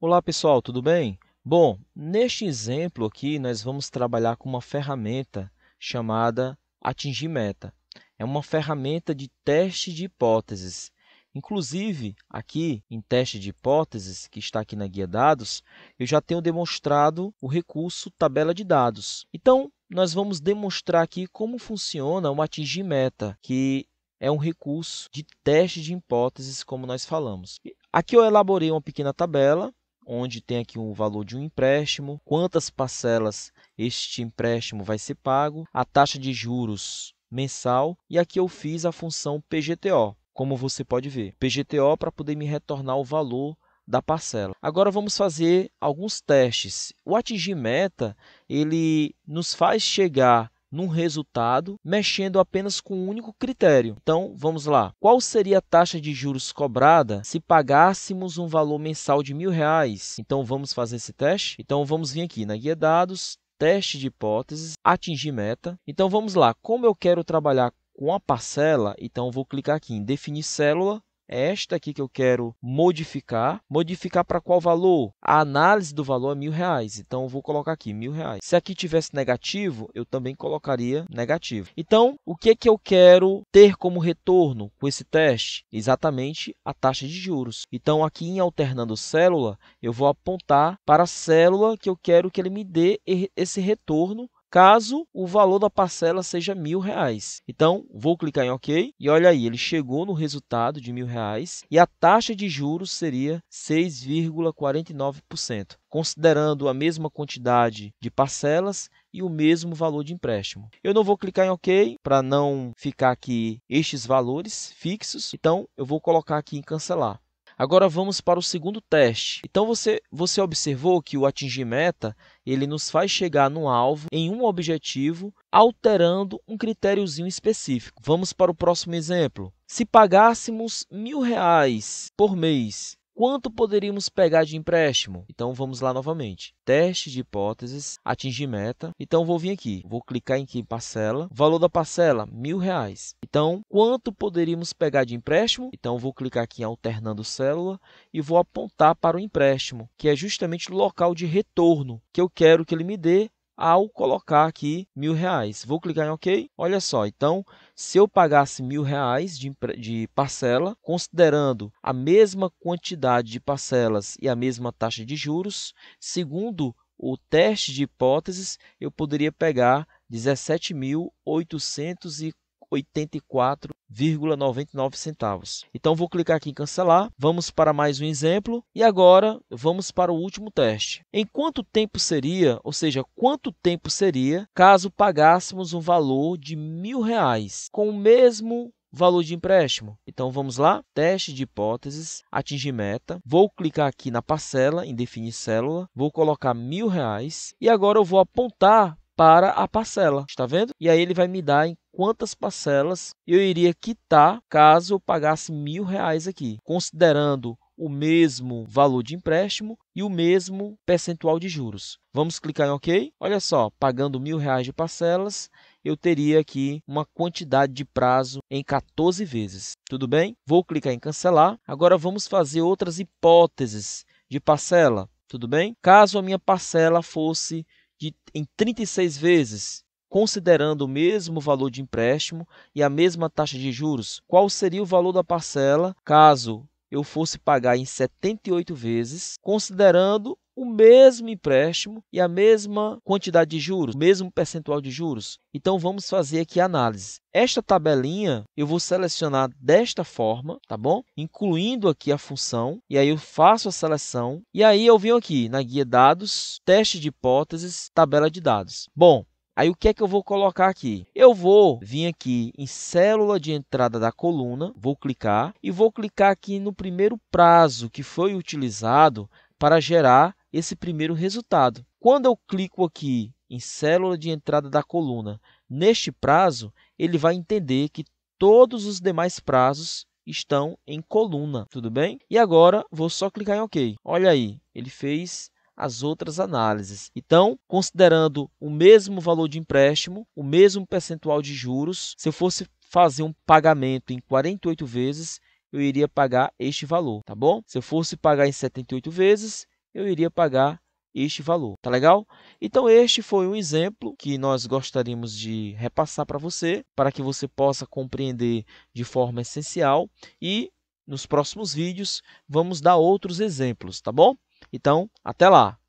Olá pessoal, tudo bem? Bom, neste exemplo aqui nós vamos trabalhar com uma ferramenta chamada Atingir Meta. É uma ferramenta de teste de hipóteses. Inclusive, aqui em teste de hipóteses, que está aqui na guia dados, eu já tenho demonstrado o recurso tabela de dados. Então, nós vamos demonstrar aqui como funciona o Atingir Meta, que é um recurso de teste de hipóteses, como nós falamos. Aqui eu elaborei uma pequena tabela, onde tem aqui o valor de um empréstimo, quantas parcelas este empréstimo vai ser pago, a taxa de juros mensal, e aqui eu fiz a função PGTO, como você pode ver. PGTO para poder me retornar o valor da parcela. Agora vamos fazer alguns testes. O Atingir Meta, ele nos faz chegar num resultado mexendo apenas com um único critério. Então, vamos lá. Qual seria a taxa de juros cobrada se pagássemos um valor mensal de R$ 1.000? Então, vamos fazer esse teste? Então, vamos vir aqui na guia dados, teste de hipóteses, atingir meta. Então, vamos lá. Como eu quero trabalhar com a parcela, então eu vou clicar aqui em definir célula. É esta aqui que eu quero modificar. Modificar para qual valor? A análise do valor é R$ 1.000. Então, eu vou colocar aqui R$ 1.000. Se aqui tivesse negativo, eu também colocaria negativo. Então, o que é que eu quero ter como retorno com esse teste? Exatamente a taxa de juros. Então, aqui em alternando célula, eu vou apontar para a célula que eu quero que ele me dê esse retorno, caso o valor da parcela seja R$ 1.000. Então, vou clicar em OK e olha aí, ele chegou no resultado de R$ 1.000 e a taxa de juros seria 6,49%, considerando a mesma quantidade de parcelas e o mesmo valor de empréstimo. Eu não vou clicar em OK para não ficar aqui estes valores fixos, então eu vou colocar aqui em cancelar. Agora vamos para o segundo teste. Então você observou que o atingir meta, ele nos faz chegar no alvo em um objetivo, alterando um critériozinho específico. Vamos para o próximo exemplo. Se pagássemos R$ 1.000 por mês, quanto poderíamos pegar de empréstimo? Então, vamos lá novamente. Teste de hipóteses, atingir meta. Então, vou vir aqui, vou clicar em parcela. Valor da parcela, R$ 1.000. Então, quanto poderíamos pegar de empréstimo? Então, vou clicar aqui em alternando célula e vou apontar para o empréstimo, que é justamente o local de retorno que eu quero que ele me dê ao colocar aqui R$ 1.000. Vou clicar em OK. Olha só, então, se eu pagasse R$ 1.000 de parcela, considerando a mesma quantidade de parcelas e a mesma taxa de juros, segundo o teste de hipóteses, eu poderia pegar R$ 17.884,99 centavos. Então, vou clicar aqui em cancelar. Vamos para mais um exemplo. E agora, vamos para o último teste. Em quanto tempo seria, ou seja, quanto tempo seria caso pagássemos um valor de R$ 1.000 com o mesmo valor de empréstimo? Então, vamos lá. Teste de hipóteses, atingir meta. Vou clicar aqui na parcela, em definir célula. Vou colocar R$ 1.000 e agora eu vou apontar para a parcela, está vendo? E aí ele vai me dar em quantas parcelas eu iria quitar caso eu pagasse R$ 1.000 aqui, considerando o mesmo valor de empréstimo e o mesmo percentual de juros. Vamos clicar em OK. Olha só, pagando R$ 1.000 de parcelas, eu teria aqui uma quantidade de prazo em 14 vezes. Tudo bem? Vou clicar em cancelar. Agora vamos fazer outras hipóteses de parcela. Tudo bem? Caso a minha parcela fosse em 36 vezes, considerando o mesmo valor de empréstimo e a mesma taxa de juros, qual seria o valor da parcela caso eu fosse pagar em 78 vezes, considerando o mesmo empréstimo e a mesma quantidade de juros, o mesmo percentual de juros? Então, vamos fazer aqui a análise. Esta tabelinha eu vou selecionar desta forma, tá bom? Incluindo aqui a função, e aí eu faço a seleção, e aí eu venho aqui na guia dados, teste de hipóteses, tabela de dados. Bom, aí o que é que eu vou colocar aqui? Eu vou vir aqui em célula de entrada da coluna, vou clicar e vou clicar aqui no primeiro prazo que foi utilizado para gerar esse primeiro resultado. Quando eu clico aqui em célula de entrada da coluna, neste prazo, ele vai entender que todos os demais prazos estão em coluna, tudo bem? E agora, vou só clicar em OK. Olha aí, ele fez as outras análises. Então, considerando o mesmo valor de empréstimo, o mesmo percentual de juros, se eu fosse fazer um pagamento em 48 vezes, eu iria pagar este valor, tá bom? Se eu fosse pagar em 78 vezes, eu iria pagar este valor, tá legal? Então, este foi um exemplo que nós gostaríamos de repassar para que você possa compreender de forma essencial e nos próximos vídeos vamos dar outros exemplos, tá bom? Então, até lá!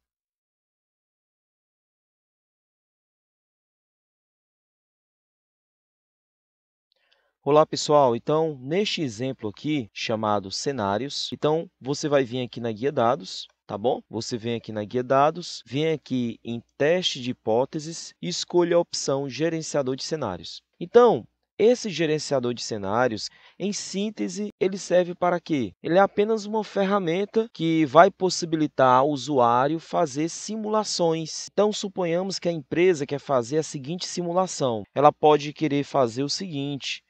Olá, pessoal! Então, neste exemplo aqui, chamado cenários, então você vai vir aqui na guia dados, tá bom? Você vem aqui na guia dados, vem aqui em teste de hipóteses e escolha a opção gerenciador de cenários. Então, esse gerenciador de cenários, em síntese, ele serve para quê? Ele é apenas uma ferramenta que vai possibilitar ao usuário fazer simulações. Então, suponhamos que a empresa quer fazer a seguinte simulação. Ela pode querer fazer o seguinte: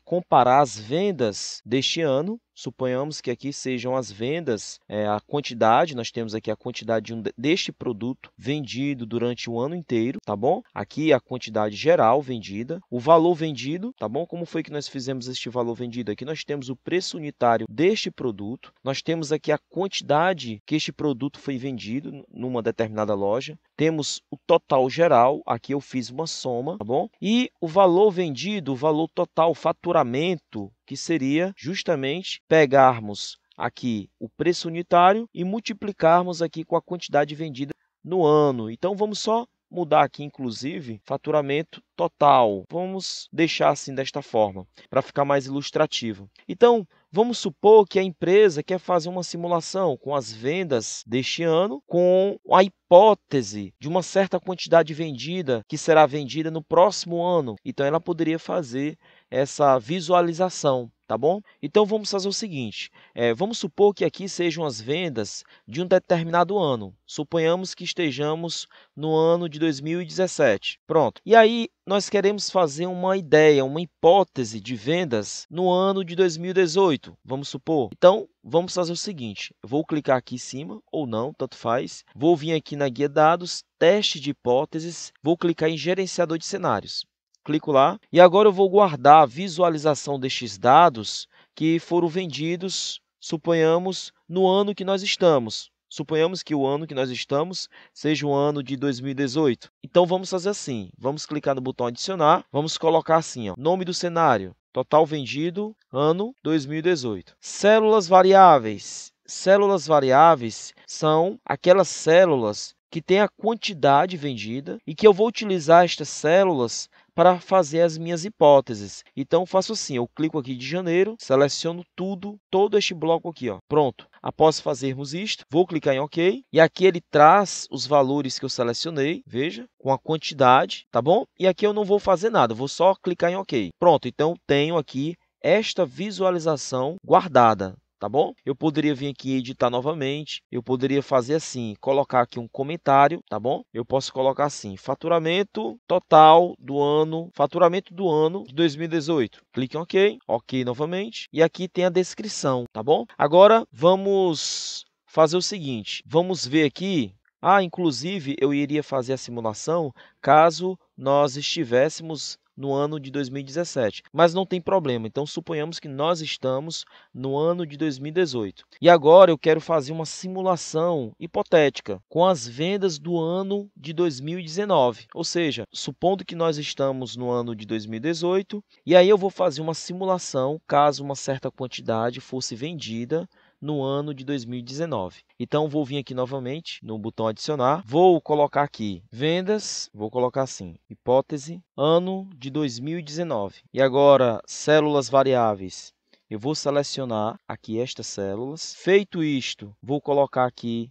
comparar as vendas deste ano, suponhamos que aqui sejam as vendas, a quantidade, nós temos aqui a quantidade deste produto vendido durante o ano inteiro, tá bom? Aqui a quantidade geral vendida, o valor vendido, tá bom? Como foi que nós fizemos este valor vendido? Aqui nós temos o preço unitário deste produto, nós temos aqui a quantidade que este produto foi vendido numa determinada loja, temos o total geral, aqui eu fiz uma soma, tá bom? E o valor vendido, o valor total, faturamento, que seria justamente pegarmos aqui o preço unitário e multiplicarmos aqui com a quantidade vendida no ano. Então, vamos só mudar aqui, inclusive, faturamento total. Vamos deixar assim desta forma, para ficar mais ilustrativo. Então, vamos supor que a empresa quer fazer uma simulação com as vendas deste ano, com a hipótese de uma certa quantidade vendida que será vendida no próximo ano. Então, ela poderia fazer essa visualização, tá bom? Então, vamos fazer o seguinte, vamos supor que aqui sejam as vendas de um determinado ano. Suponhamos que estejamos no ano de 2017. Pronto. E aí, nós queremos fazer uma ideia, uma hipótese de vendas no ano de 2018, vamos supor. Então, vamos fazer o seguinte, eu vou clicar aqui em cima, ou não, tanto faz. Vou vir aqui na guia dados, teste de hipóteses, vou clicar em gerenciador de cenários. Clico lá e agora eu vou guardar a visualização destes dados que foram vendidos, suponhamos, no ano que nós estamos. Suponhamos que o ano que nós estamos seja o ano de 2018. Então, vamos fazer assim, vamos clicar no botão adicionar, vamos colocar assim, ó, nome do cenário, total vendido, ano 2018. Células variáveis. Células variáveis são aquelas células que têm a quantidade vendida e que eu vou utilizar estas células para fazer as minhas hipóteses. Então, faço assim, eu clico aqui de janeiro, seleciono tudo, todo este bloco aqui, ó. Pronto. Após fazermos isto, vou clicar em OK, e aqui ele traz os valores que eu selecionei, veja, com a quantidade, tá bom? E aqui eu não vou fazer nada, vou só clicar em OK. Pronto, então tenho aqui esta visualização guardada. Tá bom? Eu poderia vir aqui e editar novamente, eu poderia fazer assim, colocar aqui um comentário, tá bom? Eu posso colocar assim, faturamento total do ano, faturamento do ano de 2018. Clique em OK, OK novamente, e aqui tem a descrição, tá bom? Agora, vamos fazer o seguinte, vamos ver aqui, inclusive, eu iria fazer a simulação caso nós estivéssemos no ano de 2017, mas não tem problema. Então, suponhamos que nós estamos no ano de 2018. E agora eu quero fazer uma simulação hipotética com as vendas do ano de 2019. Ou seja, supondo que nós estamos no ano de 2018, e aí eu vou fazer uma simulação caso uma certa quantidade fosse vendida no ano de 2019. Então, vou vir aqui novamente no botão adicionar, vou colocar aqui vendas, vou colocar assim, hipótese, ano de 2019. E agora, células variáveis. Eu vou selecionar aqui estas células. Feito isto, vou colocar aqui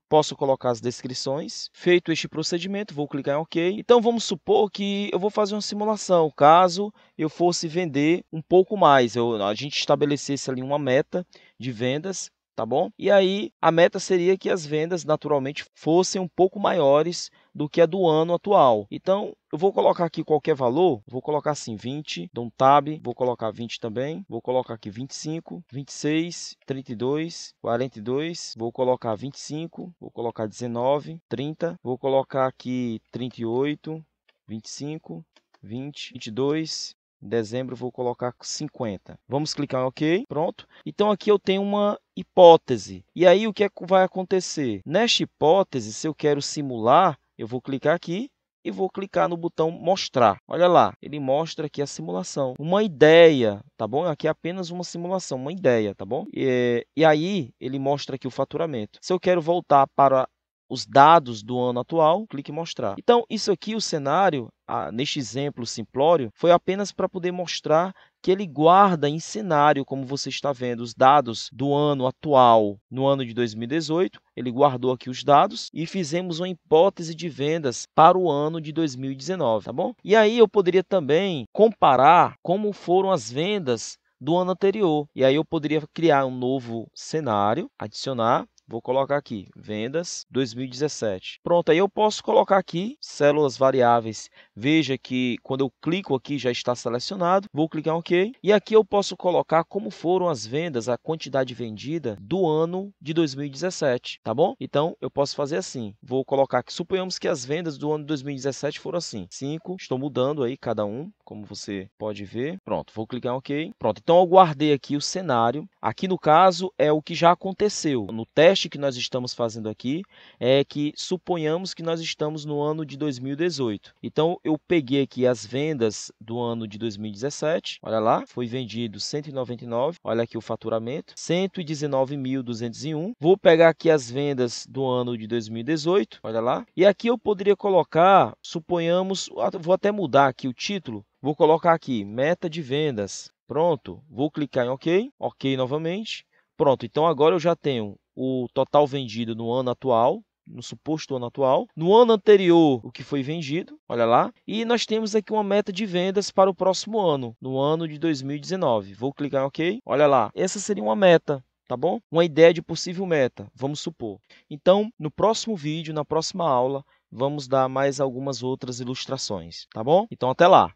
posso colocar as descrições. Feito este procedimento, vou clicar em OK. Então, vamos supor que eu vou fazer uma simulação, caso eu fosse vender um pouco mais. A gente estabelecesse ali uma meta de vendas, tá bom? E aí, a meta seria que as vendas, naturalmente, fossem um pouco maiores do que a do ano atual. Então, eu vou colocar aqui qualquer valor, vou colocar assim 20, dou um tab, vou colocar 20 também, vou colocar aqui 25, 26, 32, 42, vou colocar 25, vou colocar 19, 30, vou colocar aqui 38, 25, 20, 22, Em dezembro, eu vou colocar 50. Vamos clicar em OK. Pronto. Então, aqui eu tenho uma hipótese. E aí, o que é que vai acontecer? Nesta hipótese, se eu quero simular, eu vou clicar aqui e vou clicar no botão mostrar. Olha lá, ele mostra aqui a simulação. Uma ideia, tá bom? Aqui é apenas uma simulação, uma ideia, tá bom? E aí, ele mostra aqui o faturamento. Se eu quero voltar para os dados do ano atual, clique em mostrar. Então, isso aqui, o cenário, neste exemplo simplório, foi apenas para poder mostrar que ele guarda em cenário, como você está vendo, os dados do ano atual, no ano de 2018, ele guardou aqui os dados e fizemos uma hipótese de vendas para o ano de 2019, tá bom? E aí eu poderia também comparar como foram as vendas do ano anterior. E aí eu poderia criar um novo cenário, adicionar. Vou colocar aqui, vendas 2017. Pronto, aí eu posso colocar aqui células variáveis. Veja que quando eu clico aqui já está selecionado. Vou clicar em OK. E aqui eu posso colocar como foram as vendas, a quantidade vendida do ano de 2017, tá bom? Então, eu posso fazer assim. Vou colocar aqui, suponhamos que as vendas do ano de 2017 foram assim. 5, estou mudando aí cada um, como você pode ver. Pronto, vou clicar em OK. Pronto, então eu guardei aqui o cenário. Aqui no caso é o que já aconteceu. No teste que nós estamos fazendo aqui é que suponhamos que nós estamos no ano de 2018. Então, eu peguei aqui as vendas do ano de 2017. Olha lá, foi vendido 199. Olha aqui o faturamento, 119.201. Vou pegar aqui as vendas do ano de 2018. Olha lá. E aqui eu poderia colocar, suponhamos, vou até mudar aqui o título. Vou colocar aqui, meta de vendas. Pronto, vou clicar em OK. OK novamente. Pronto, então agora eu já tenho o total vendido no ano atual, no suposto ano atual, no ano anterior o que foi vendido, olha lá, e nós temos aqui uma meta de vendas para o próximo ano, no ano de 2019. Vou clicar em OK, olha lá, essa seria uma meta, tá bom? Uma ideia de possível meta, vamos supor. Então, no próximo vídeo, na próxima aula, vamos dar mais algumas outras ilustrações, tá bom? Então, até lá!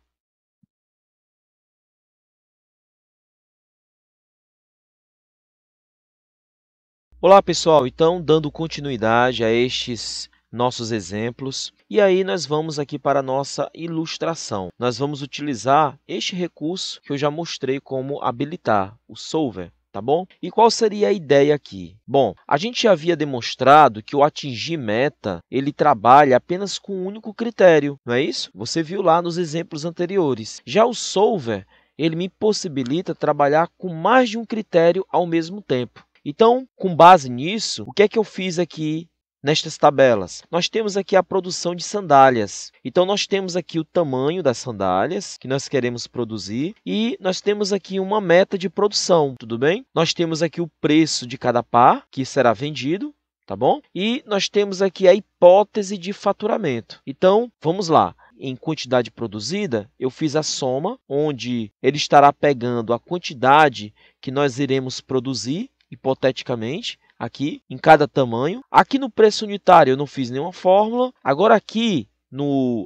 Olá, pessoal! Então, dando continuidade a estes nossos exemplos, e aí nós vamos aqui para a nossa ilustração. Nós vamos utilizar este recurso que eu já mostrei como habilitar, o Solver, tá bom? E qual seria a ideia aqui? Bom, a gente já havia demonstrado que o atingir meta, ele trabalha apenas com um único critério, não é isso? Você viu lá nos exemplos anteriores. Já o Solver, ele me possibilita trabalhar com mais de um critério ao mesmo tempo. Então, com base nisso, o que é que eu fiz aqui nestas tabelas? Nós temos aqui a produção de sandálias. Então, nós temos aqui o tamanho das sandálias que nós queremos produzir e nós temos aqui uma meta de produção, tudo bem? Nós temos aqui o preço de cada par que será vendido, tá bom? E nós temos aqui a hipótese de faturamento. Então, vamos lá. Em quantidade produzida, eu fiz a soma, onde ele estará pegando a quantidade que nós iremos produzir, hipoteticamente, aqui em cada tamanho. Aqui no preço unitário eu não fiz nenhuma fórmula. Agora aqui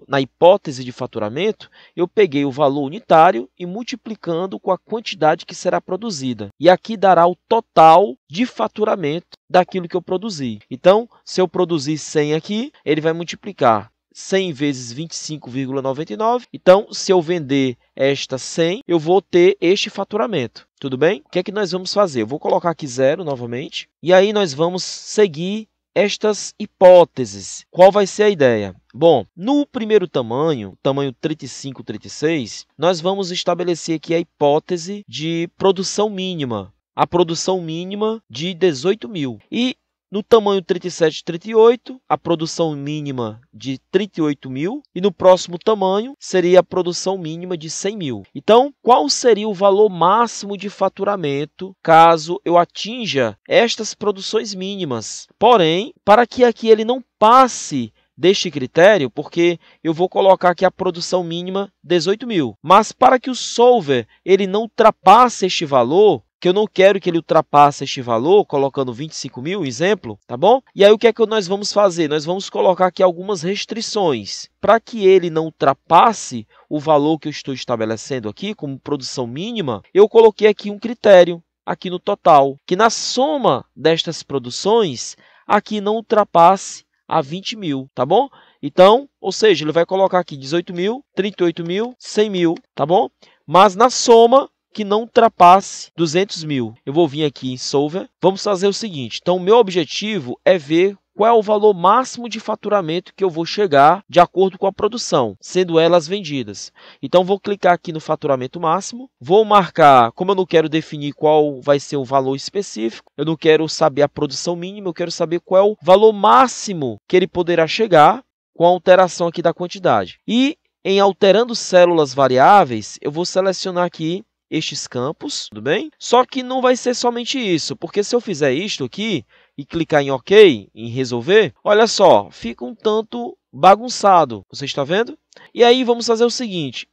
na hipótese de faturamento, eu peguei o valor unitário e multiplicando com a quantidade que será produzida. E aqui dará o total de faturamento daquilo que eu produzi. Então, se eu produzir 100 aqui, ele vai multiplicar 100 vezes 25,99. Então, se eu vender esta 100, eu vou ter este faturamento. Tudo bem? O que é que nós vamos fazer? Eu vou colocar aqui 0 novamente. E aí nós vamos seguir estas hipóteses. Qual vai ser a ideia? Bom, no primeiro tamanho 35, 36, nós vamos estabelecer aqui a hipótese de produção mínima. A produção mínima de 18.000. E no tamanho 37 e 38, a produção mínima de 38.000 e no próximo tamanho seria a produção mínima de 100.000. Então, qual seria o valor máximo de faturamento caso eu atinja estas produções mínimas? Porém, para que aqui ele não passe deste critério, porque eu vou colocar aqui a produção mínima 18.000. Mas para que o solver ele não ultrapasse este valor, que eu não quero que ele ultrapasse este valor, colocando 25.000, exemplo, tá bom? E aí o que é que nós vamos fazer? Nós vamos colocar aqui algumas restrições. Para que ele não ultrapasse o valor que eu estou estabelecendo aqui, como produção mínima, eu coloquei aqui um critério, aqui no total, que na soma destas produções, aqui não ultrapasse a 20.000, tá bom? Então, ou seja, ele vai colocar aqui 18.000, 38.000, 100.000, tá bom? mas na soma que não ultrapasse 200 mil. Eu vou vir aqui em Solver, vamos fazer o seguinte. Então, o meu objetivo é ver qual é o valor máximo de faturamento que eu vou chegar de acordo com a produção, sendo elas vendidas. Então, vou clicar aqui no faturamento máximo, vou marcar, como eu não quero definir qual vai ser o valor específico, eu não quero saber a produção mínima, eu quero saber qual é o valor máximo que ele poderá chegar com a alteração aqui da quantidade. E em alterando células variáveis, eu vou selecionar aqui estes campos, tudo bem? Só que não vai ser somente isso, porque se eu fizer isto aqui e clicar em OK, em resolver, olha só, fica um tanto bagunçado, você está vendo? E aí vamos fazer o seguinte,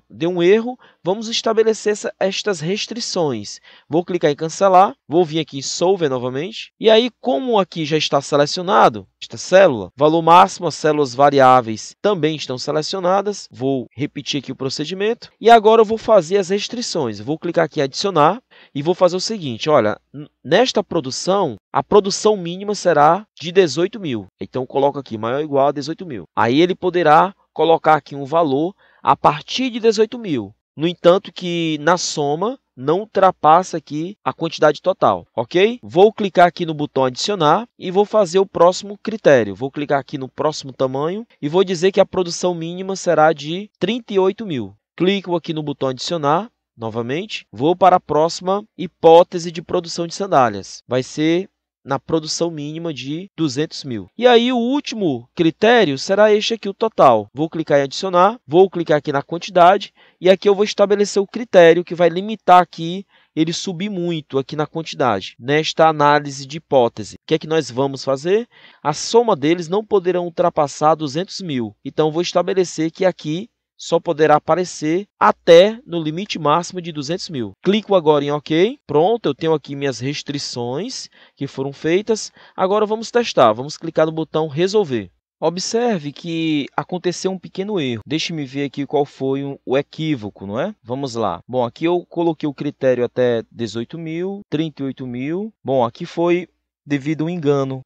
deu um erro, vamos estabelecer estas restrições. Vou clicar em cancelar, vou vir aqui em Solver novamente, e aí como aqui já está selecionado esta célula, valor máximo, as células variáveis também estão selecionadas, vou repetir aqui o procedimento, e agora eu vou fazer as restrições. Vou clicar aqui em adicionar, e vou fazer o seguinte, olha, nesta produção, a produção mínima será de 18 mil. Então, coloco aqui maior ou igual a 18 mil. Aí ele poderá colocar aqui um valor a partir de 18 mil. No entanto, que na soma não ultrapassa aqui a quantidade total, ok? Vou clicar aqui no botão adicionar e vou fazer o próximo critério. Vou clicar aqui no próximo tamanho e vou dizer que a produção mínima será de 38 mil. Clico aqui no botão adicionar. Novamente, vou para a próxima hipótese de produção de sandálias. Vai ser na produção mínima de 200 mil. E aí, o último critério será este aqui, o total. Vou clicar em adicionar, vou clicar aqui na quantidade e aqui eu vou estabelecer o critério que vai limitar aqui ele subir muito aqui na quantidade. Nesta análise de hipótese, o que é que nós vamos fazer? A soma deles não poderão ultrapassar 200 mil. Então, vou estabelecer que aqui só poderá aparecer até no limite máximo de 200 mil. Clico agora em OK. Pronto, eu tenho aqui minhas restrições que foram feitas. Agora vamos testar. Vamos clicar no botão resolver. Observe que aconteceu um pequeno erro. Deixe-me ver aqui qual foi o equívoco, não é? Vamos lá. Bom, aqui eu coloquei o critério até 18 mil, 38 mil. Bom, aqui foi devido a um engano.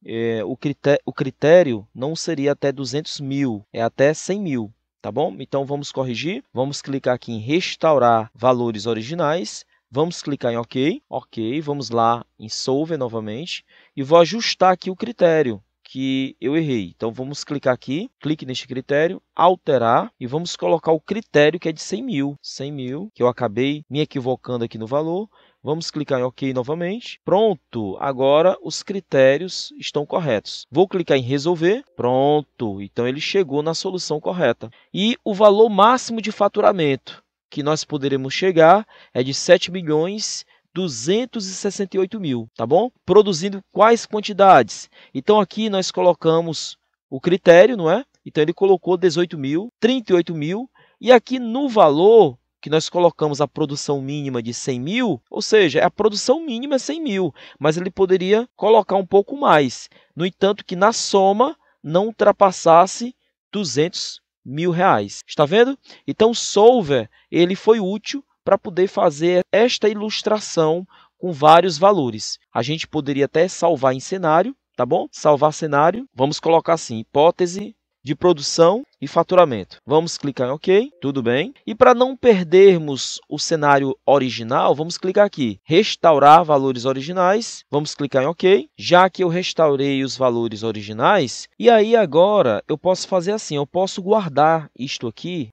O critério não seria até 200 mil, é até 100 mil. Tá bom? Então, vamos corrigir. Vamos clicar aqui em restaurar valores originais. Vamos clicar em OK. OK. Vamos lá em Solver novamente. E vou ajustar aqui o critério que eu errei. Então, vamos clicar aqui. Clique neste critério. Alterar. E vamos colocar o critério que é de 100 mil. 100 mil, que eu acabei me equivocando aqui no valor. Vamos clicar em OK novamente. Pronto, agora os critérios estão corretos. Vou clicar em resolver. Pronto, então ele chegou na solução correta. E o valor máximo de faturamento que nós poderemos chegar é de 7.268.000, tá bom? Produzindo quais quantidades? Então aqui nós colocamos o critério, não é? Então ele colocou 18 mil, 38 mil e aqui no valor que nós colocamos a produção mínima de 100 mil, ou seja, a produção mínima é 100 mil, mas ele poderia colocar um pouco mais. No entanto, que na soma não ultrapassasse 200 mil reais. Está vendo? Então, o Solver ele foi útil para poder fazer esta ilustração com vários valores. A gente poderia até salvar em cenário, tá bom? Salvar cenário. Vamos colocar assim, hipótese de produção e faturamento. Vamos clicar em OK, tudo bem. E para não perdermos o cenário original, vamos clicar aqui, restaurar valores originais. Vamos clicar em OK. Já que eu restaurei os valores originais, e aí agora eu posso fazer assim, eu posso guardar isto aqui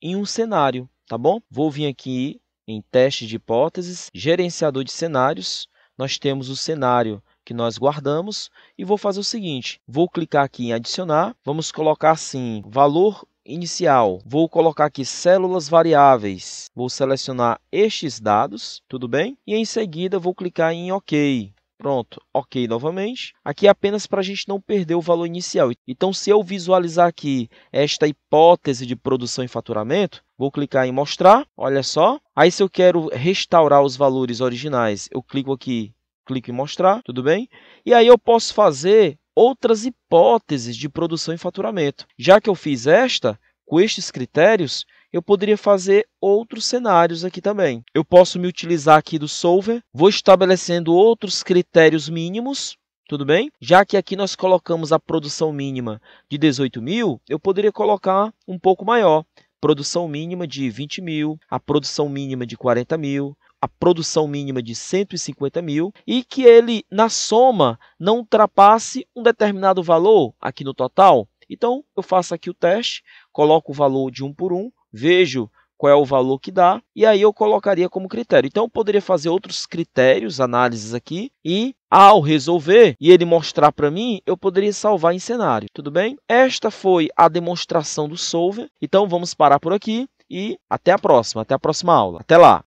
em um cenário, tá bom? Vou vir aqui em teste de hipóteses, gerenciador de cenários. Nós temos o cenário que nós guardamos e vou fazer o seguinte, vou clicar aqui em adicionar, vamos colocar assim, valor inicial, vou colocar aqui células variáveis, vou selecionar estes dados, tudo bem? E em seguida vou clicar em OK. Pronto, OK novamente. Aqui é apenas para a gente não perder o valor inicial. Então, se eu visualizar aqui esta hipótese de produção e faturamento, vou clicar em mostrar, olha só. Aí, se eu quero restaurar os valores originais, eu clico aqui, clico em mostrar, tudo bem? E aí eu posso fazer outras hipóteses de produção e faturamento. Já que eu fiz esta, com estes critérios, eu poderia fazer outros cenários aqui também. Eu posso me utilizar aqui do Solver, vou estabelecendo outros critérios mínimos, tudo bem? Já que aqui nós colocamos a produção mínima de 18 mil, eu poderia colocar um pouco maior, produção mínima de 20 mil, a produção mínima de 40 mil, a produção mínima de 150 mil e que ele, na soma, não ultrapasse um determinado valor aqui no total. Então, eu faço aqui o teste, coloco o valor de 1 por 1, vejo qual é o valor que dá, e aí eu colocaria como critério. Então, eu poderia fazer outros critérios, análises aqui, e ao resolver e ele mostrar para mim, eu poderia salvar em cenário. Tudo bem? Esta foi a demonstração do Solver. Então, vamos parar por aqui e até a próxima aula. Até lá!